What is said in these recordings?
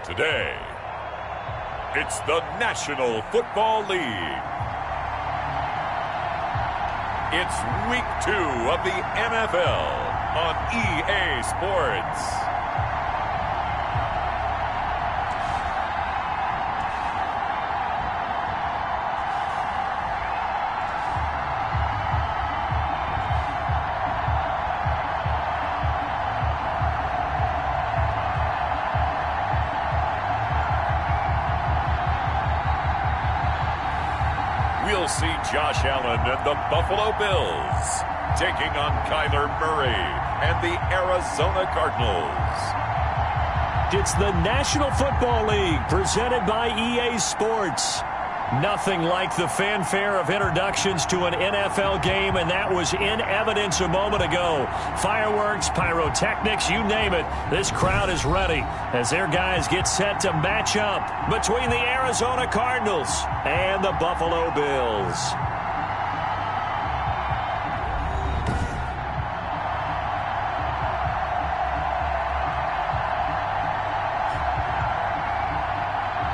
Today, it's the National Football League. It's Week 2 of the NFL on EA Sports. We'll see Josh Allen and the Buffalo Bills taking on Kyler Murray and the Arizona Cardinals. It's the National Football League presented by EA Sports. Nothing like the fanfare of introductions to an NFL game, and that was in evidence a moment ago. Fireworks, pyrotechnics, you name it. This crowd is ready as their guys get set to match up between the Arizona Cardinals and the Buffalo Bills.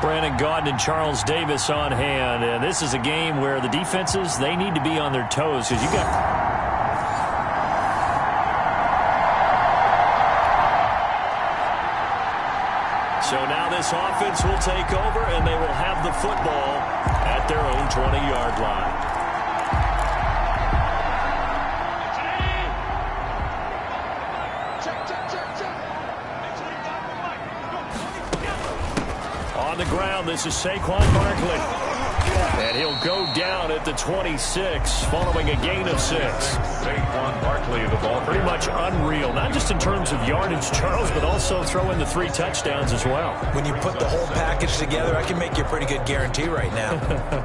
Brandon Gaudin and Charles Davis on hand. And this is a game where the defenses, they need to be on their toes because you got... So now this offense will take over, and they will have the football at their own 20-yard line. On the ground, this is Saquon Barkley. And he'll go down at the 26 following a gain of 6. Saquon Barkley, the ball Pretty much unreal, not just in terms of yardage, Charles, but also throw in the 3 touchdowns as well. When you put the whole package together, I can make you a pretty good guarantee right now.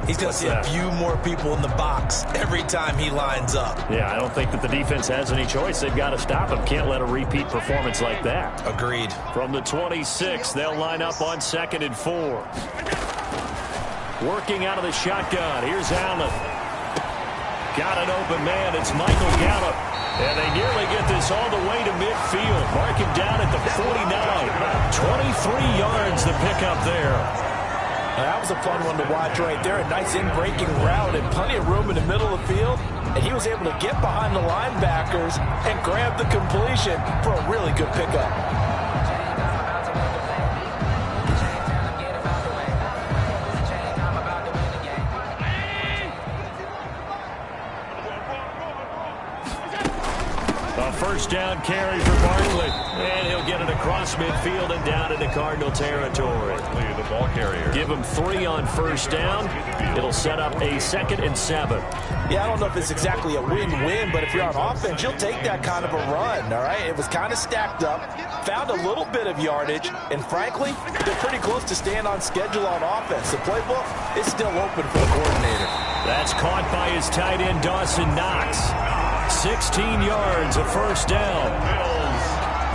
He's going to see a few more people in the box every time he lines up. Yeah, I don't think that the defense has any choice. They've got to stop him. Can't let a repeat performance like that. Agreed. From the 26, they'll line up on 2nd and 4. Working out of the shotgun. Here's Allen. Got an open man. It's Michael Gallup. And they nearly get this all the way to midfield. Mark him down at the 49. 23 yards the pickup there. That was a fun one to watch right there. A nice in-breaking route and plenty of room in the middle of the field. And he was able to get behind the linebackers and grab the completion for a really good pickup. First down carry for Barkley. And he'll get it across midfield and down into Cardinal territory. The ball carrier. Give him 3 on first down. It'll set up a 2nd and 7. Yeah, I don't know if it's exactly a win-win, but if you're on offense, you'll take that kind of a run, all right? It was kind of stacked up, found a little bit of yardage, and frankly, they're pretty close to staying on schedule on offense. The playbook is still open for the coordinator. That's caught by his tight end, Dawson Knox. 16 yards, a first down.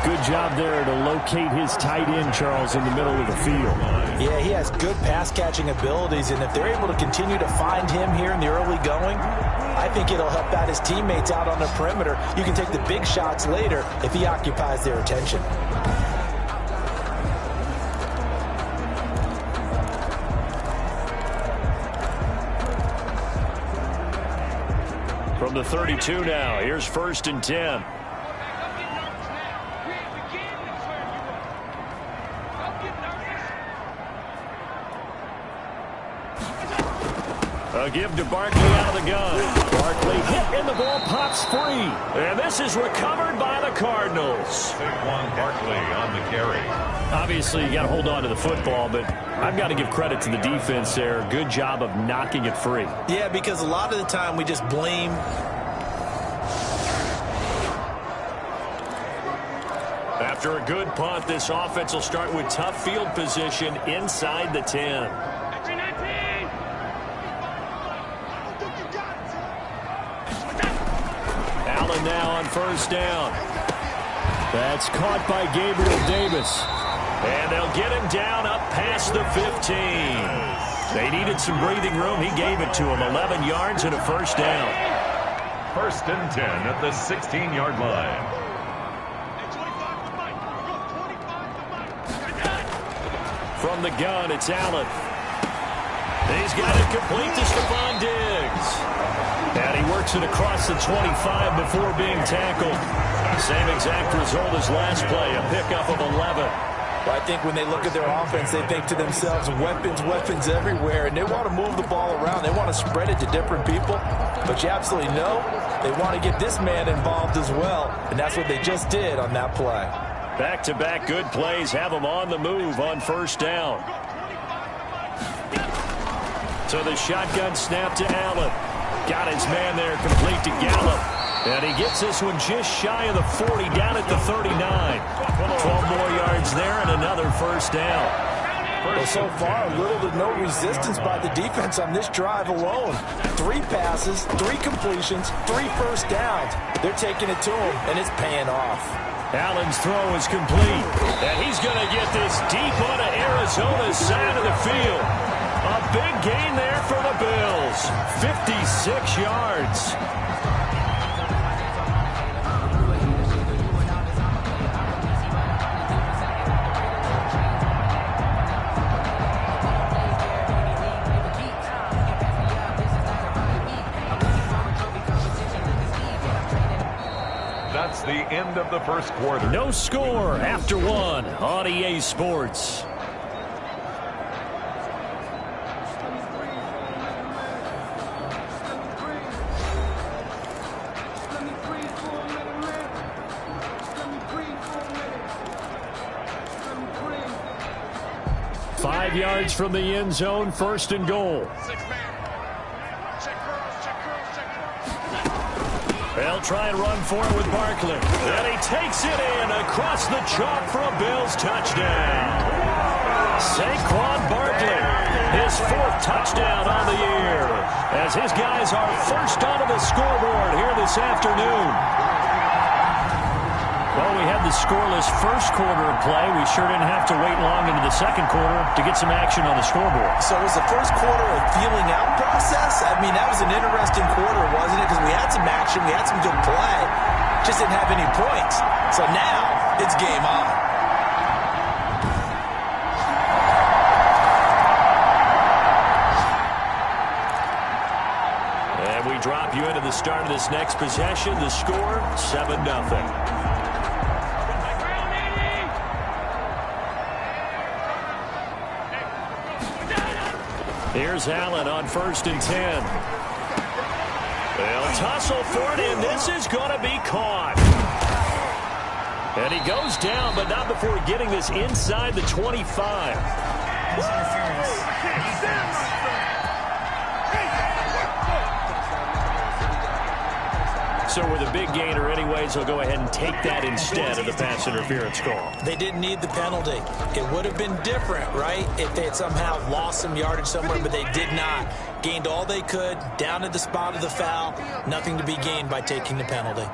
Good job there to locate his tight end, Charles, in the middle of the field. Yeah, he has good pass-catching abilities, and if they're able to continue to find him here in the early going, I think it'll help out his teammates out on the perimeter. You can take the big shots later if he occupies their attention. From the 32 now, here's 1st and 10. A give to Barkley out of the gun. Barkley hit and the ball pops free. And this is recovered by the Cardinals. Saquon Barkley on the carry. Obviously, you got to hold on to the football, but I've got to give credit to the defense there. Good job of knocking it free. Yeah, because a lot of the time we just blame. After a good punt, this offense will start with tough field position inside the 10. Allen now on first down. That's caught by Gabriel Davis. And they'll get him down up past the 15. They needed some breathing room. He gave it to him. 11 yards and a first down. 1st and 10 at the 16-yard line. From the gun, it's Allen. He's got it complete to Stephon Diggs. And he works it across the 25 before being tackled. Same exact result as last play, a pickup of 11. Well, I think when they look at their offense, they think to themselves, weapons everywhere, and they want to move the ball around. They want to spread it to different people, but you absolutely know they want to get this man involved as well, and that's what they just did on that play. Back-to-back good plays have him on the move on first down. So the shotgun snap to Allen. Got his man there, complete to Gallup. And he gets this one just shy of the 40, down at the 39. 12 more yards there and another first down. Well, so far, little to no resistance by the defense on this drive alone. 3 passes, 3 completions, 3 first downs. They're taking it to him, and it's paying off. Allen's throw is complete. And he's going to get this deep onto Arizona's side of the field. A big gain there for the Bills. 56 yards. That's the end of the first quarter. No score after 1 on EA Sports. Yards from the end zone, first and goal. They'll try and run for it with Barkley. And he takes it in across the chalk for a Bills touchdown. Saquon Barkley, his 4th touchdown on the year, as his guys are first onto the scoreboard here this afternoon. Well, we had the scoreless first quarter of play. We sure didn't have to wait long into the second quarter to get some action on the scoreboard. So was the first quarter a feeling out process? I mean, that was an interesting quarter, wasn't it? Because we had some action, we had some good play, just didn't have any points. So now it's game on. And we drop you into the start of this next possession. The score, 7-0. Here's Allen on 1st and 10. They'll tussle for it, and this is going to be caught. And he goes down, but not before getting this inside the 25. So with a big gainer anyways, he'll go ahead and take that instead of the pass interference call. They didn't need the penalty. It would have been different, right, if they had somehow lost some yardage somewhere, but they did not. Gained all they could, down at the spot of the foul. Nothing to be gained by taking the penalty.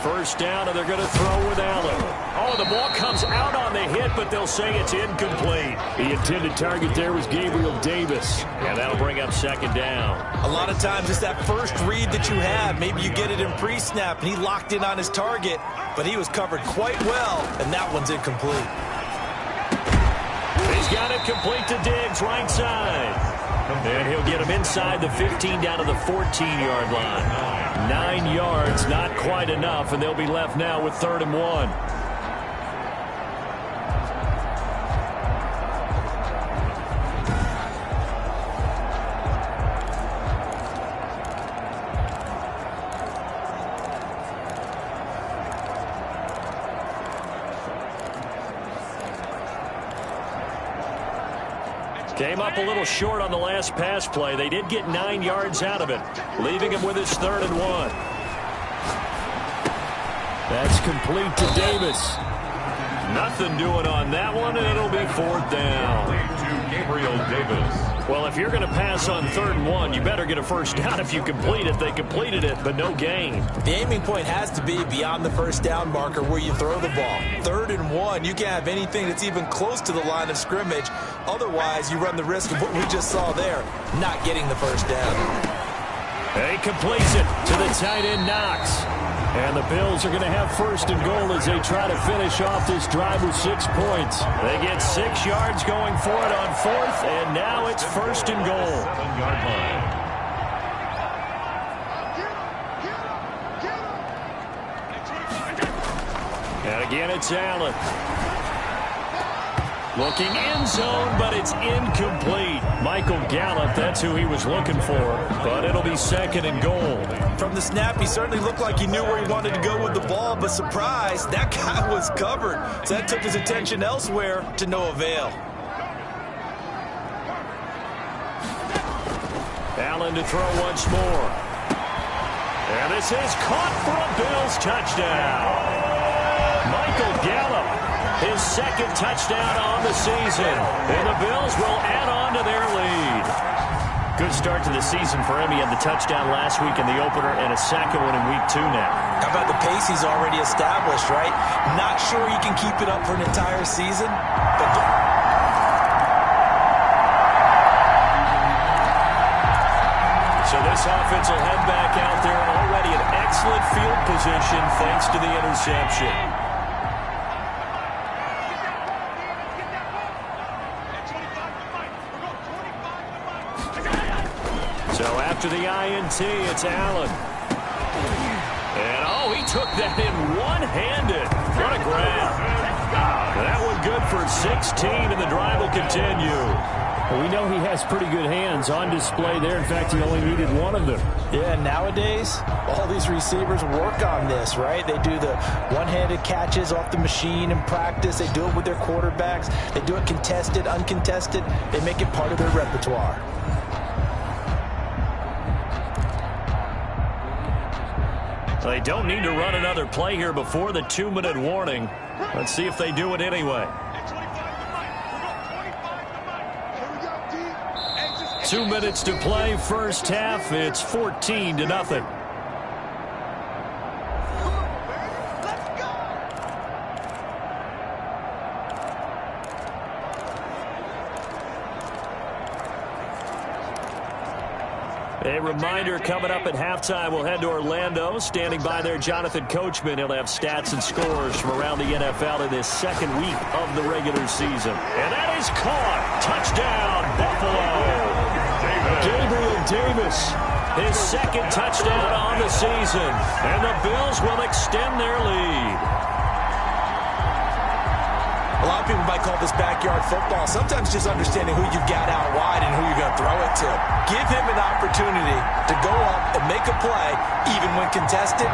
First down, and they're going to throw with Allen. Oh, the ball comes out on the hit, but they'll say it's incomplete. The intended target there was Gabriel Davis, and that'll bring up second down. A lot of times it's that first read that you have. Maybe you get it in pre-snap, and he locked in on his target, but he was covered quite well, and that one's incomplete. He's got it complete to Diggs, right side. And he'll get him inside the 15 down to the 14-yard line. 9 yards, not quite enough, and they'll be left now with 3rd and 1. Came up a little short on the last pass play. They did get 9 yards out of it, leaving him with his 3rd and 1. That's complete to Davis. Nothing doing on that one, and it'll be 4th down. To Gabriel Davis. Well, if you're going to pass on 3rd and 1, you better get a first down if you complete it. They completed it, but no gain. The aiming point has to be beyond the first down marker where you throw the ball. 3rd and 1, you can't have anything that's even close to the line of scrimmage. Otherwise, you run the risk of what we just saw there, not getting the first down. And he completes it to the tight end, Knox. And the Bills are going to have first and goal as they try to finish off this drive with 6 points. They get 6 yards going for it on fourth, and now it's first and goal. 7-yard line. And again, it's Allen. Looking end zone, but it's incomplete. Michael Gallup, that's who he was looking for, but it'll be second and goal. From the snap, he certainly looked like he knew where he wanted to go with the ball, but surprise, that guy was covered. So that took his attention elsewhere to no avail. Allen to throw once more. And this is caught for a Bills touchdown. Michael Gallup, his second touchdown on the season. And the Bills will add on to their lead. Good start to the season for him. He had the touchdown last week in the opener and a second one in week 2 now. How about the pace he's already established, right? Not sure he can keep it up for an entire season, but... So this offense will head back out there, already in excellent field position thanks to the interception. So after the INT, it's Allen. And, oh, he took that in one-handed. What a grab. That one good for 16, and the drive will continue. Well, we know he has pretty good hands on display there. In fact, he only needed one of them. Yeah, nowadays, all these receivers work on this, right? They do the one-handed catches off the machine in practice. They do it with their quarterbacks. They do it contested, uncontested. They make it part of their repertoire. They don't need to run another play here before the 2-minute warning. Let's see if they do it anyway. 2 minutes to play, first half. It's 14-0. A reminder, coming up at halftime, we'll head to Orlando. Standing by there, Jonathan Coachman. He'll have stats and scores from around the NFL in this second week of the regular season. And that is caught. Touchdown, Buffalo. Gabriel Davis, his second touchdown on the season. And the Bills will extend their lead. A lot of people might call this backyard football. Sometimes just understanding who you've got out wide and who you're going to throw it to. Give him an opportunity to go up and make a play, even when contested.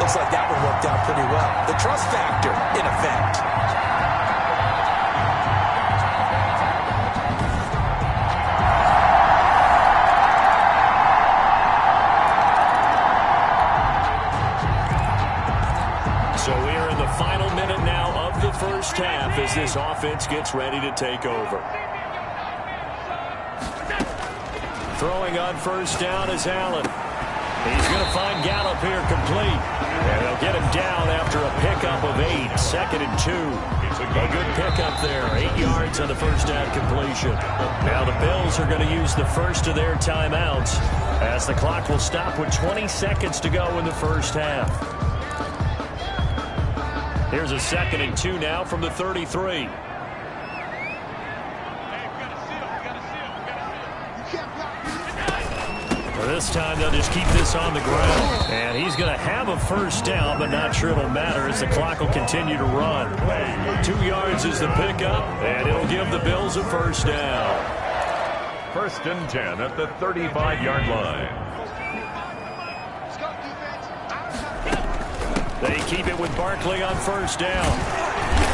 Looks like that one worked out pretty well. The trust factor in effect. So we are in the final minute now of the first half as this offense gets ready to take over. Throwing on first down is Allen. He's going to find Gallup here complete. And they'll get him down after a pickup of 8. Second and 2. A good pickup there. 8 yards on the first down completion. Now the Bills are going to use the first of their timeouts as the clock will stop with 20 seconds to go in the first half. Here's a second and 2 now from the 33. This time they'll just keep this on the ground. And he's going to have a first down, but not sure it'll matter as the clock will continue to run. 2 yards is the pickup, and it'll give the Bills a first down. First and 10 at the 35-yard line. They keep it with Barkley on first down.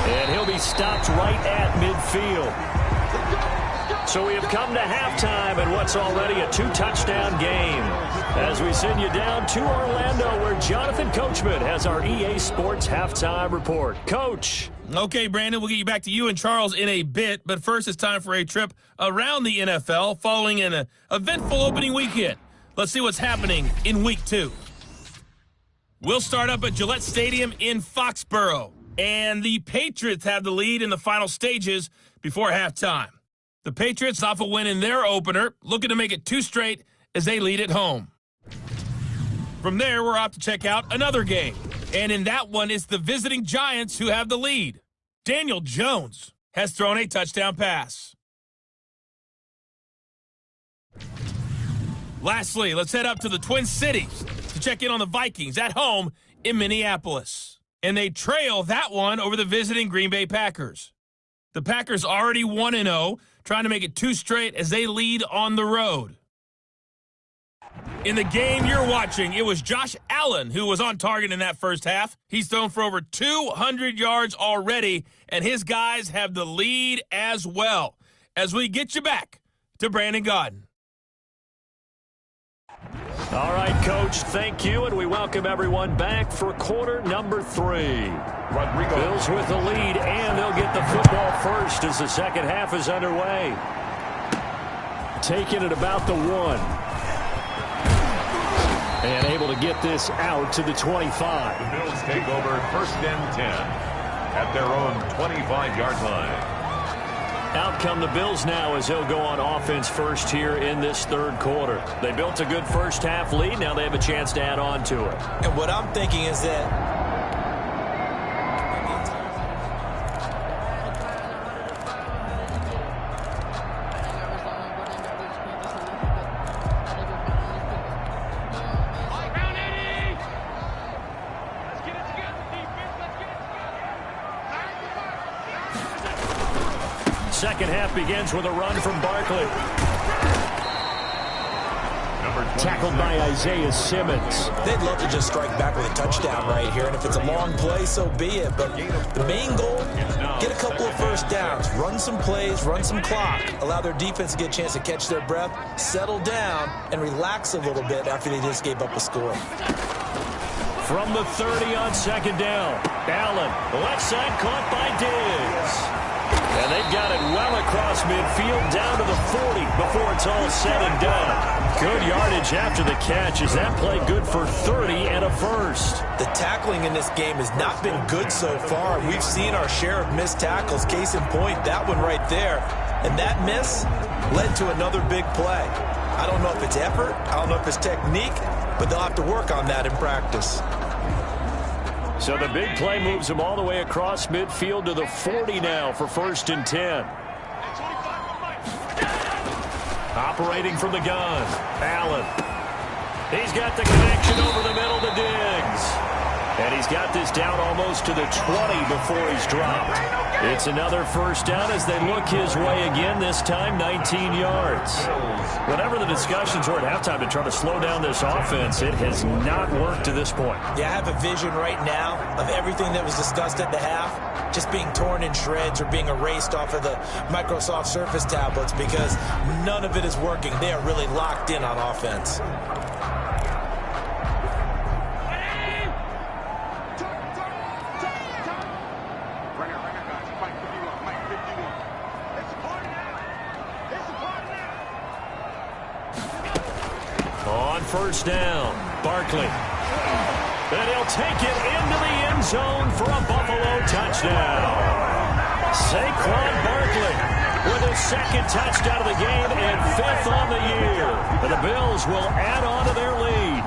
And he'll be stopped right at midfield. So we have come to halftime in what's already a 2-touchdown game. As we send you down to Orlando where Jonathan Coachman has our EA Sports halftime report. Coach. Okay, Brandon, we'll get you back to you and Charles in a bit. But first, it's time for a trip around the NFL following an eventful opening weekend. Let's see what's happening in Week 2. We'll start up at Gillette Stadium in Foxborough. And the Patriots have the lead in the final stages before halftime. The Patriots off a win in their opener, looking to make it 2 straight as they lead at home. From there, we're off to check out another game. And in that one, it's the visiting Giants who have the lead. Daniel Jones has thrown a touchdown pass. Lastly, let's head up to the Twin Cities to check in on the Vikings at home in Minneapolis. And they trail that one over the visiting Green Bay Packers. The Packers already 1-0, trying to make it 2 straight as they lead on the road. In the game you're watching, it was Josh Allen who was on target in that first half. He's thrown for over 200 yards already, and his guys have the lead as well. As we get you back to Brandon Gaudin. All right, Coach, thank you, and we welcome everyone back for quarter number 3. Bills with the lead, and they'll get the football first as the second half is underway. Taking it about the 1. And able to get this out to the 25. The Bills take over first and 10 at their own 25-yard line. Out come the Bills now as they'll go on offense first here in this third quarter. They built a good first half lead. Now they have a chance to add on to it. And what I'm thinking is that second half begins with a run from Barkley. Tackled by Isaiah Simmons. they'd love to just strike back with a touchdown right here, and if it's a long play, so be it. But the main goal, get a couple of first downs, run some plays, run some clock, allow their defense to get a chance to catch their breath, settle down, and relax a little bit after they just gave up a score. From the 30 on second down, Allen, left side caught by Diggs. And they've got it well across midfield down to the 40 before it's all said and done. Good yardage after the catch as that play good for 30 and a first. The tackling in this game has not been good so far. We've seen our share of missed tackles. Case in point, that one right there. And that miss led to another big play. I don't know if it's effort, I don't know if it's technique, but they'll have to work on that in practice. So the big play moves them all the way across midfield to the 40 now for first and 10. Operating from the gun, Allen. He's got the connection over the middle to Diggs. And he's got this down almost to the 20 before he's dropped. It's another first down as they look his way again, this time 19 yards. Whatever the discussions were at halftime to try to slow down this offense, it has not worked to this point. Yeah, I have a vision right now of everything that was discussed at the half just being torn in shreds or being erased off of the Microsoft Surface tablets because none of it is working. They are really locked in on offense. First down, Barkley. And he'll take it into the end zone for a Buffalo touchdown. Saquon Barkley with his second touchdown of the game and 5th on the year. And the Bills will add on to their lead.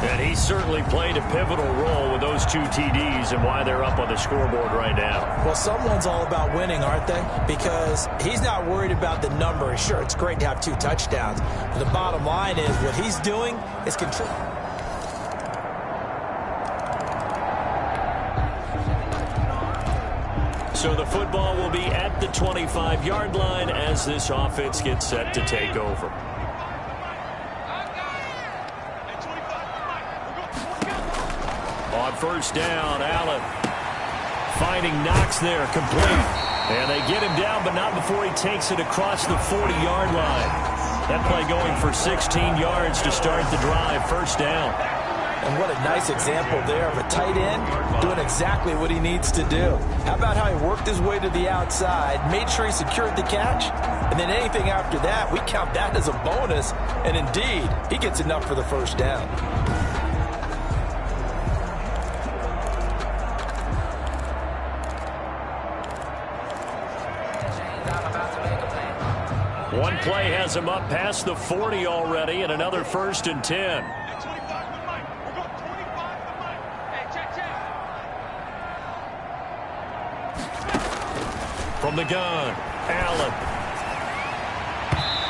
And he certainly played a pivotal role with those 2 TDs and why they're up on the scoreboard right now. Well, someone's all about winning, aren't they? Because he's not worried about the number. Sure, it's great to have 2 touchdowns. But the bottom line is what he's doing is contributing. So the football will be at the 25-yard line as this offense gets set to take over. On first down, Allen finding Knox there, complete. And they get him down, but not before he takes it across the 40-yard line. That play going for 16 yards to start the drive, first down. And what a nice example there of a tight end doing exactly what he needs to do. How about how he worked his way to the outside, made sure he secured the catch, and then anything after that, we count that as a bonus. And indeed, he gets enough for the first down. One play has him up past the 40 already, and another first and 10. From the gun, Allen.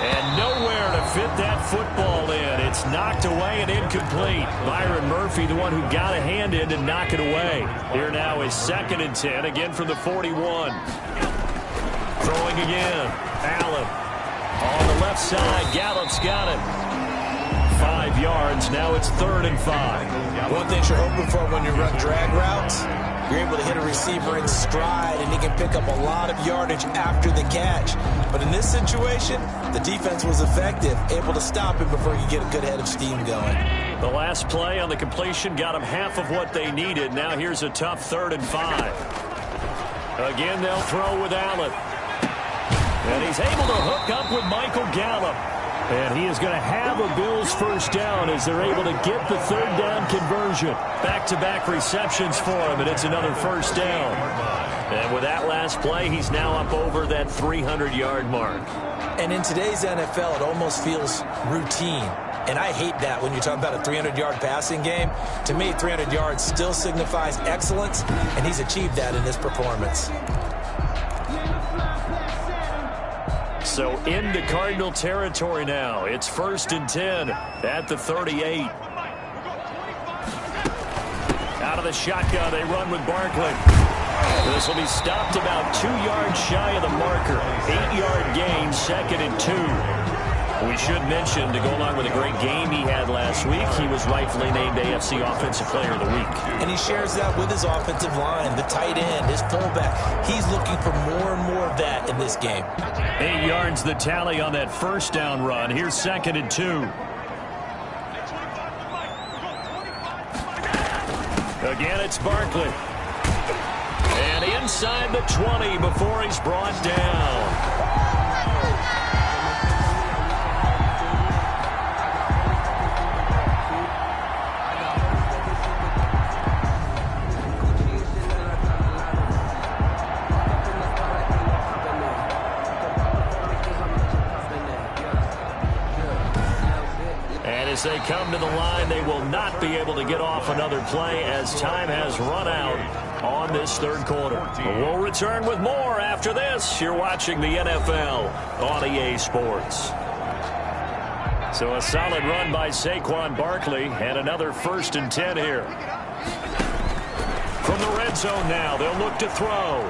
And nowhere to fit that football in. It's knocked away and incomplete. Byron Murphy, the one who got a hand in to knock it away. Here now is 2nd and 10, again from the 41. Throwing again, Allen. On the left side, Gallup's got it. 5 yards, now it's 3rd and 5. One thing you're hoping for when you run drag routes, you're able to hit a receiver in stride, and he can pick up a lot of yardage after the catch. But in this situation, the defense was effective, able to stop him before he could get a good head of steam going. The last play on the completion got them half of what they needed. Now here's a tough 3rd and 5. Again, they'll throw with Allen. And he's able to hook up with Michael Gallup. And he is going to have a Bills first down as they're able to get the 3rd down conversion. Back-to-back receptions for him, and it's another first down. And with that last play, he's now up over that 300-yard mark. And in today's NFL, it almost feels routine. And I hate that when you talk about a 300-yard passing game. To me, 300 yards still signifies excellence, and he's achieved that in this performance. So into Cardinal territory now. It's 1st and 10 at the 38. Out of the shotgun, they run with Barkley. This will be stopped about 2 yards shy of the marker. 8-yard gain, 2nd and 2. We should mention, to go along with a great game he had last week, he was rightfully named AFC Offensive Player of the Week. And he shares that with his offensive line, the tight end, his fullback. He's looking for more and more of that in this game. 8 yards the tally on that first down run. Here's 2nd and 2. Again, it's Barkley. And inside the 20 before he's brought down. As they come to the line, they will not be able to get off another play as time has run out on this 3rd quarter. We'll return with more after this. You're watching the NFL on EA Sports. So a solid run by Saquon Barkley and another 1st and 10 here. From the red zone now, they'll look to throw.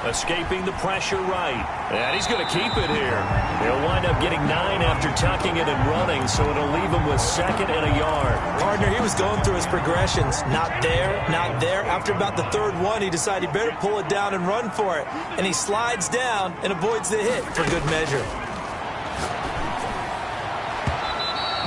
Escaping the pressure right. And he's going to keep it here. He'll wind up getting 9 after tucking it and running, so it'll leave him with 2nd and a yard. Partner, he was going through his progressions. Not there, not there. After about the 3rd one, he decided he better pull it down and run for it. And he slides down and avoids the hit for good measure.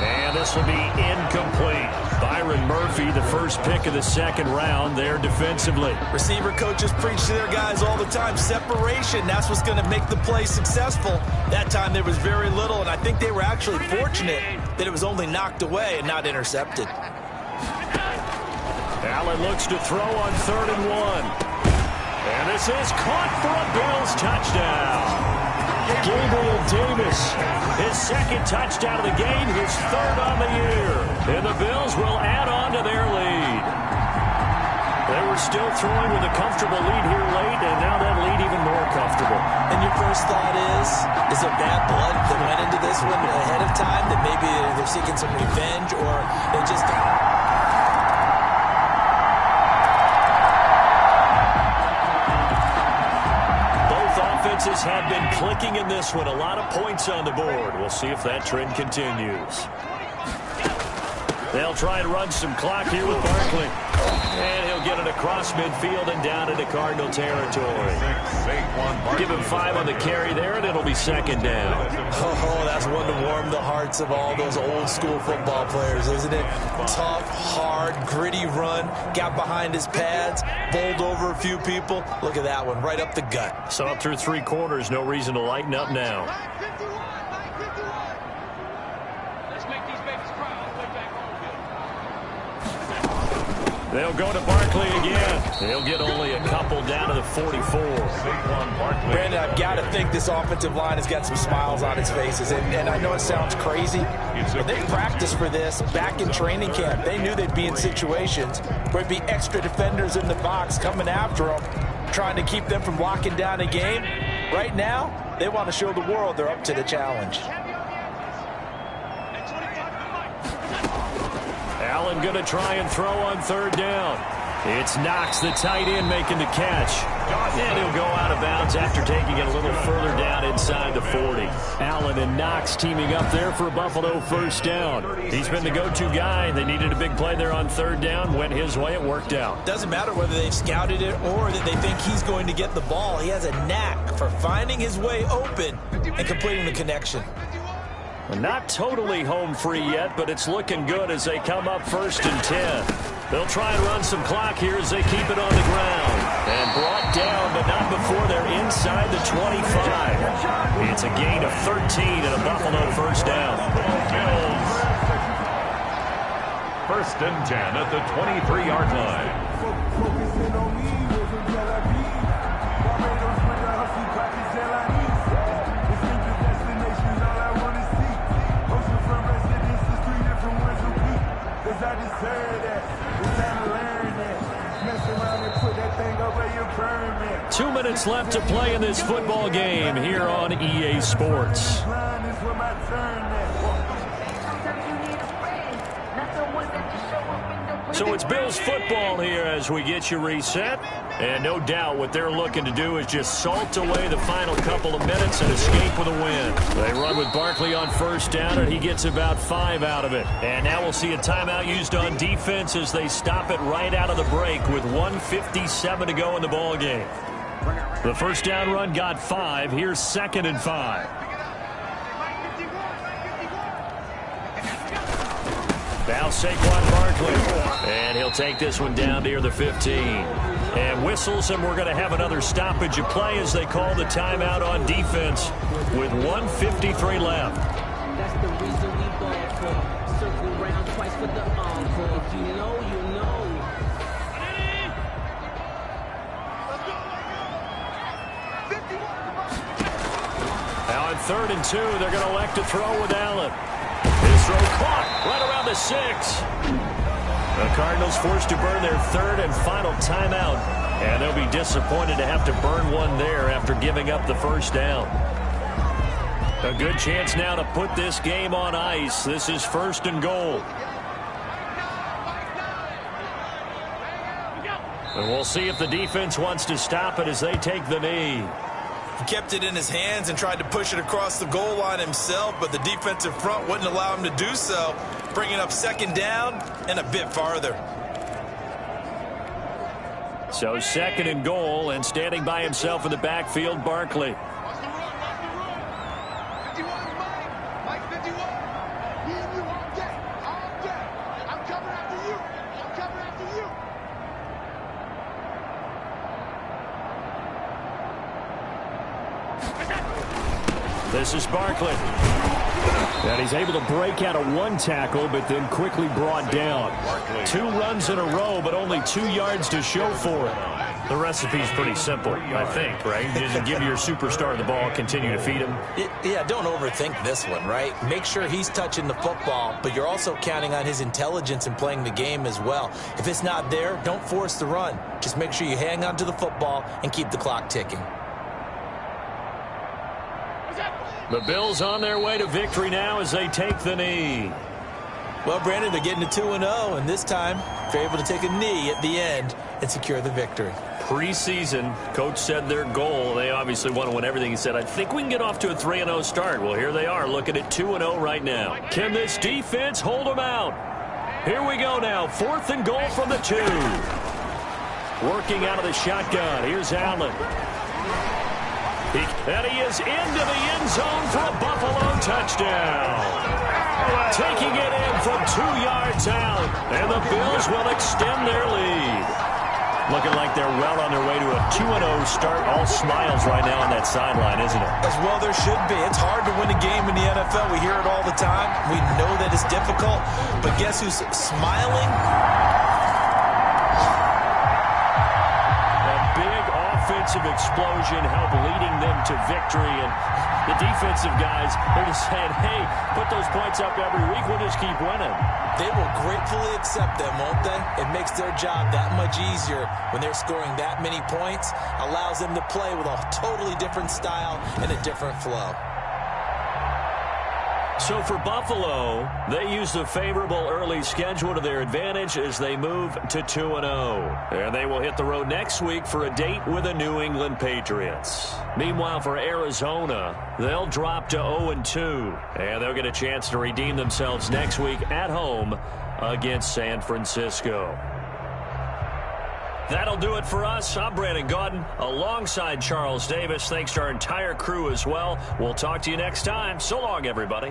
And this will be incomplete. Byron Murphy, the first pick of the 2nd round there defensively. Receiver coaches preach to their guys all the time. Separation, that's what's going to make the play successful. That time there was very little, and I think they were actually fortunate that it was only knocked away and not intercepted. Allen looks to throw on 3rd and 1. And this is caught for a Bills touchdown. Gabriel Davis, his 2nd touchdown of the game, his 3rd on the year. And the Bills will add on to their lead. They were still throwing with a comfortable lead here late, and now that lead even more comfortable. And your first thought is there bad blood that went into this one ahead of time, that maybe they're seeking some revenge, or they just... Offenses have been clicking in this one. A lot of points on the board. We'll see if that trend continues. They'll try and run some clock here with Barkley. And he'll get it across midfield and down into Cardinal territory. Give him 5 on the carry there, and it'll be 2nd down. Oh, that's one to warm the hearts of all those old school football players, isn't it? Tough, hard, gritty run. Got behind his pads, bowled over a few people. Look at that one, right up the gut. So up through 3 quarters, no reason to lighten up now. They'll go to Barkley again. They'll get only a couple down to the 44. Brandon, I've got to think this offensive line has got some smiles on its faces. And I know it sounds crazy, but they practiced for this back in training camp. They knew they'd be in situations where it'd be extra defenders in the box coming after them. trying to keep them from locking down a game. Right now, they want to show the world they're up to the challenge. Allen going to try and throw on third down. It's Knox, the tight end, making the catch. And he'll go out of bounds after taking it a little further down inside the 40. Allen and Knox teaming up there for a Buffalo first down. He's been the go-to guy. They needed a big play there on third down. Went his way. It worked out. Doesn't matter whether they've scouted it or that they think he's going to get the ball. He has a knack for finding his way open and completing the connection. Not totally home free yet, but it's looking good as they come up 1st and 10. They'll try and run some clock here as they keep it on the ground. And brought down, but not before they're inside the 25. It's a gain of 13 and a Buffalo first down. Bills. 1st and 10 at the 23-yard line. Two minutes left to play in this football game here on EA Sports. So it's Bills football here as we get you reset. And no doubt what they're looking to do is just salt away the final couple of minutes and escape with a win. They run with Barkley on first down, and he gets about 5 out of it. And now we'll see a timeout used on defense as they stop it right out of the break with 1:57 to go in the ball game. The first down run got 5. Here's 2nd and 5. Now Saquon Barkley. And he'll take this one down near the 15. And whistles, and we're going to have another stoppage of play as they call the timeout on defense with 1:53 left. That's the reason we ball for. Circle round twice for the encore. If you know, you know. Now on 3rd and 2, they're going to elect to throw with Allen. His throw caught right around the 6. The Cardinals forced to burn their 3rd and final timeout. And they'll be disappointed to have to burn one there after giving up the first down. A good chance now to put this game on ice. This is 1st and goal. And we'll see if the defense wants to stop it as they take the knee. He kept it in his hands and tried to push it across the goal line himself, but the defensive front wouldn't allow him to do so, bringing up 2nd down and a bit farther. So 2nd and goal, and standing by himself in the backfield, Barkley. This is Barkley. And he's able to break out of one tackle, but then quickly brought down. 2 runs in a row, but only 2 yards to show for it. The recipe's pretty simple, I think, right? Just give your superstar the ball, continue to feed him. Yeah, don't overthink this one, right? Make sure he's touching the football, but you're also counting on his intelligence in playing the game as well. If it's not there, don't force the run. Just make sure you hang on to the football and keep the clock ticking. The Bills on their way to victory now as they take the knee. Well, Brandon, they're getting to 2-0, and this time they're able to take a knee at the end and secure the victory. Preseason, coach said their goal, they obviously want to win everything. He said, I think we can get off to a 3-0 start. Well, here they are looking at 2-0 right now. Can this defense hold them out? Here we go now, 4th and goal from the 2. Working out of the shotgun. Here's Allen. And he is into the end zone for a Buffalo touchdown. Taking it in from 2 yards out. And the Bills will extend their lead. Looking like they're well on their way to a 2-0 start. All smiles right now on that sideline, isn't it? As well there should be. It's hard to win a game in the NFL. We hear it all the time. We know that it's difficult. But guess who's smiling? Offensive explosion helped leading them to victory, and The defensive guys, they're just saying, hey, put those points up every week. We'll just keep winning. They will gratefully accept them, won't they? It makes their job that much easier when they're scoring that many points. Allows them to play with a totally different style and a different flow. So for Buffalo, they use the favorable early schedule to their advantage as they move to 2-0. And they will hit the road next week for a date with the New England Patriots. Meanwhile, for Arizona, they'll drop to 0-2. And they'll get a chance to redeem themselves next week at home against San Francisco. That'll do it for us. I'm Brandon Gaudin alongside Charles Davis. Thanks to our entire crew as well. We'll talk to you next time. So long, everybody.